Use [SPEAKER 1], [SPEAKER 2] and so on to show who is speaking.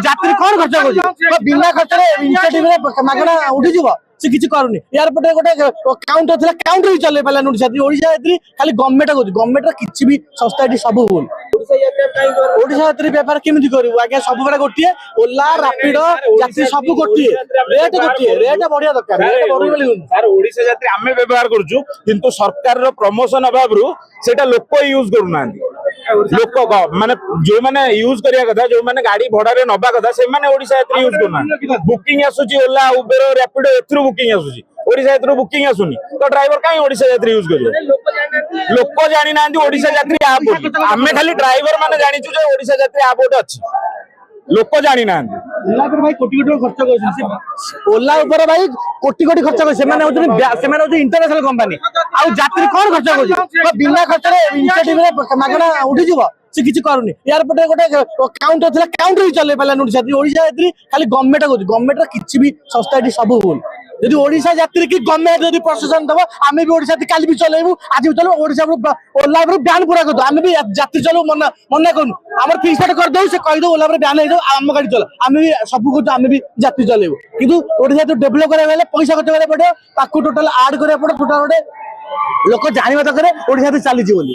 [SPEAKER 1] যাত্রী কোন খরচ করছে বিনা খরচরে ইনিশিয়েটিভ মাগଣା উঠিଯିବ से किसी करूनी यार पटे गोटे काउंटर थिला काउंटर ही चले पाला ओडिशा ओडिशा यात्री खाली गवर्नमेंट को गवर्नमेंट किछि भी संस्था एटी सब भूल ओडिशा यात्री व्यापार केमिति करिवो आगे सब बडा गोटिए ओला रैपिडो यात्री सब गोटिए रेट बढ़िया दरकार रेट बढ़ी बोली
[SPEAKER 2] सर ओडिशा यात्री आमे व्यवहार करछु किंतु सरकार रो प्रमोशन अभाव रु सेटा लोक यूज करू लोक माने जो माने यूज करिया कथा जो माने गाड़ी भड़ा रे नबा कथा से माने ओडिशा यात्री यूज करना बुकिंग आसुची ओला उबेर रैपिडो एथरु बुकिंग आसुची ओडिशा यात्री बुकिंग आसुनी तो ड्राइवर काई ओडिशा यात्री यूज करियो लोक जानि नांदी ओडिशा यात्री आप आमे खाली ड्राइवर माने जानिचु जे ओडिशा यात्री आप ओटे अछि लोक जानि नांदी
[SPEAKER 1] ओला पर भाई कोटी कोटी खर्च करछन ओला ऊपर भाई कोटी कोटी खर्च कर सेमाने होते इंटरनेशनल कंपनी आ यात्री कोन खर्च करछ बिना खर्च रे इनिशिएटिव मागଣା उठिଯିବ से किछि करूनी यार पटे गोटे काउंटर थिला काउंटर ही चले पाला ओडिशा यात्री खाली गवर्नमेंट रो किछि भी संस्था एटी सब भूल यदि ओडिशा यात्री की गवर्नमेंट यदि प्रशासन दबो आमे भी ओडिशा काली भी चलेबू आज भी चलो ओडिशा ओला पर बैन पूरा कर दो आमे भी यात्री चलो मना करू हमर फिक्स कर दो से कहि दो ओला पर बैन हे दो आम गाड़ी चलो आमे भी सब कुछ आमे भी यात्री चलेबू किंतु ओडिशा तो डेवलप करे बेले पैसा खर्च करे पड़ो ताकू टोटल ऐड करे पड़ो टोटल ओडे लोक जानिबा दरकार ओडिशा चली बोली।